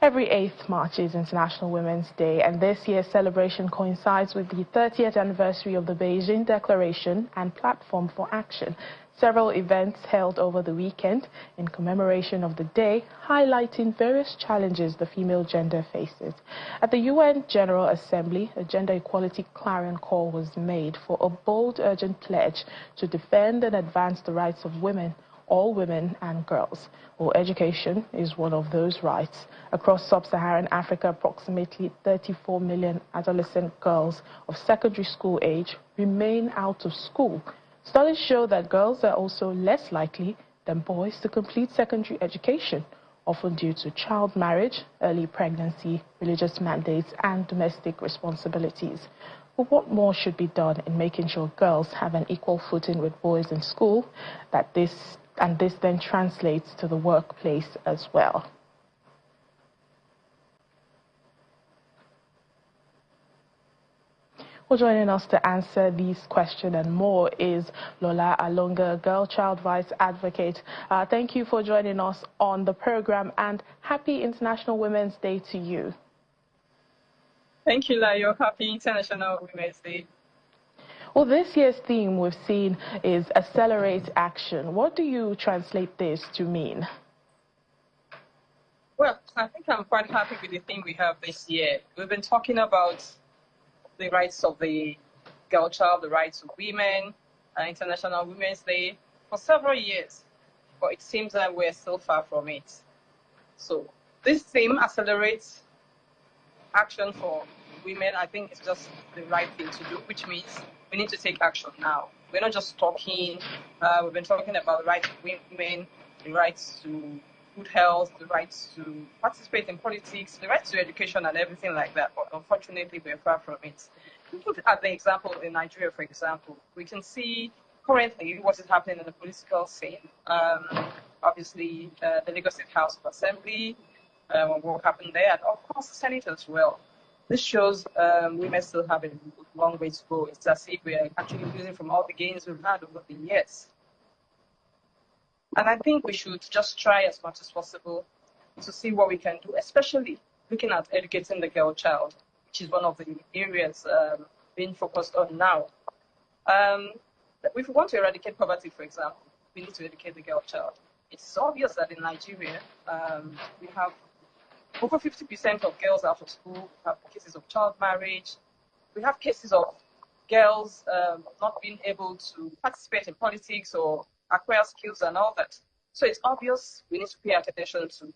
Every 8th March is International Women's Day, and this year's celebration coincides with the 30th anniversary of the Beijing Declaration and Platform for Action. Several events held over the weekend in commemoration of the day, highlighting various challenges the female gender faces. At the UN General Assembly, a gender equality clarion call was made for a bold, urgent pledge to defend and advance the rights of women, all women and girls. Well, education is one of those rights. Across sub-Saharan Africa, approximately 34 million adolescent girls of secondary school age remain out of school. Studies show that girls are also less likely than boys to complete secondary education, often due to child marriage, early pregnancy, religious mandates, and domestic responsibilities. But what more should be done in making sure girls have an equal footing with boys in school, this then translates to the workplace as well? Well, joining us to answer these questions and more is Lola Alonga, Girl Child Rights Advocate. Thank you for joining us on the program, and happy International Women's Day to you. Thank you, Layo. Happy International Women's Day. Well, this year's theme we've seen is Accelerate Action. What do you translate this to mean? Well, I think I'm quite happy with the theme we have this year. We've been talking about the rights of the girl child, the rights of women, International Women's Day for several years, but it seems that we're still far from it. So this theme, Accelerate Action for Women, I think it's just the right thing to do, which means we need to take action now. We're not just talking. We've been talking about the rights of women, the rights to good health, the rights to participate in politics, the rights to education and everything like that. But unfortunately, we're far from it. Look at the example in Nigeria, for example. We can see currently what is happening in the political scene. Obviously, the Lagos State House of Assembly, what happened there, and of course, the Senate as well. This shows women still have a long way to go. It's as if we're actually losing from all the gains we've had over the years. And I think we should just try as much as possible to see what we can do, especially looking at educating the girl child, which is one of the areas being focused on now. If we want to eradicate poverty, for example, we need to educate the girl child. It's obvious that in Nigeria, we have over 50% of girls out of school. We have cases of child marriage. We have cases of girls not being able to participate in politics or acquire skills and all that. So it's obvious we need to pay attention to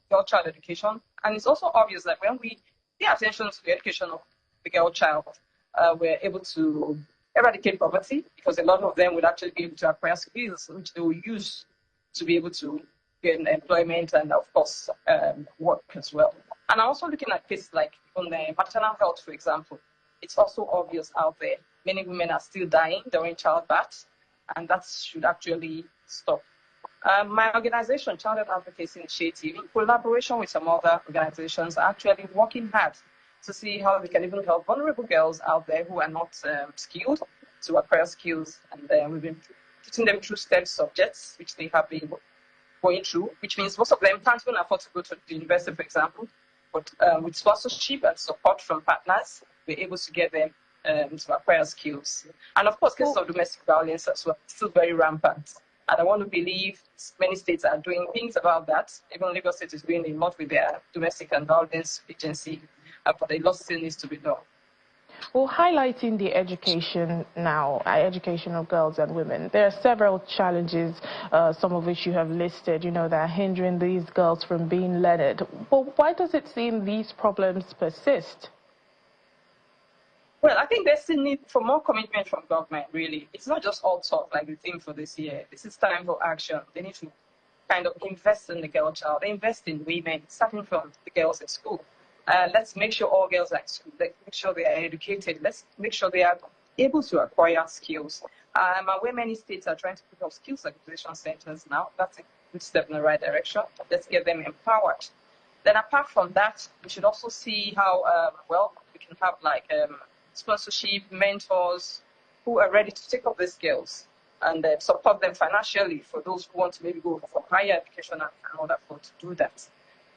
girl child education. And it's also obvious that when we pay attention to the education of the girl child, we're able to eradicate poverty, because a lot of them would actually be able to acquire skills which they will use to be able to get employment and, of course, work as well. And I'm also looking at cases like on the maternal health, for example. It's also obvious out there. Many women are still dying during childbirth, and that should actually stop. My organization, Child Advocacy Initiative, in collaboration with some other organizations, are actually working hard to see how we can even help vulnerable girls out there who are not skilled to acquire skills. And we've been putting them through STEM subjects, which they have been going through, which means most of them can't even afford to go to the university, for example. But with sponsorship and support from partners, we're able to get them to acquire skills. And of course, cases of domestic violence as well, still very rampant. And I want to believe many states are doing things about that. Even Lagos State is doing a lot with their domestic and violence agency, but a lot still needs to be done. Well, highlighting the education now, education of girls and women, there are several challenges, some of which you have listed, that are hindering these girls from being learned. But why does it seem these problems persist? Well, I think there's still need for more commitment from government, really. It's not just all talk like the theme for this year. This is time for action. They need to kind of invest in the girl child, invest in women, starting from the girls at school. Let's make sure all girls are at school. Let's make sure they are educated. Let's make sure they are able to acquire skills. I'm aware many states are trying to put up skills acquisition centers now. That's a good step in the right direction. Let's get them empowered. Then apart from that, we should also see how, we can have like sponsorship, mentors who are ready to take up these skills and support them financially for those who want to maybe go for higher education and order for to do that.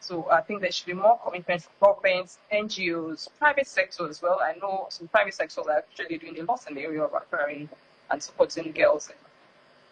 So I think there should be more commitment from governments, NGOs, private sector as well. I know some private sectors are actually doing a lot in the area of acquiring and supporting girls in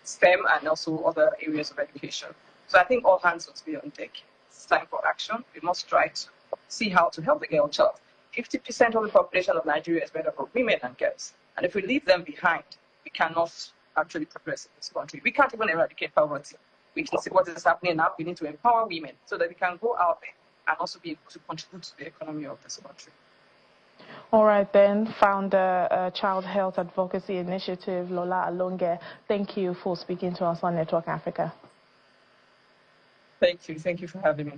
STEM and also other areas of education. So I think all hands must be on deck. It's time for action. We must try to see how to help the girl child. 50% of the population of Nigeria is made up of women and girls. And if we leave them behind, we cannot actually progress in this country. We can't even eradicate poverty. We can see what is happening now. We need to empower women so that we can go out there and also be able to contribute to the economy of this country. All right then, founder Child Health Advocacy Initiative, Lola Alonge, thank you for speaking to us on Network Africa. Thank you. Thank you for having me.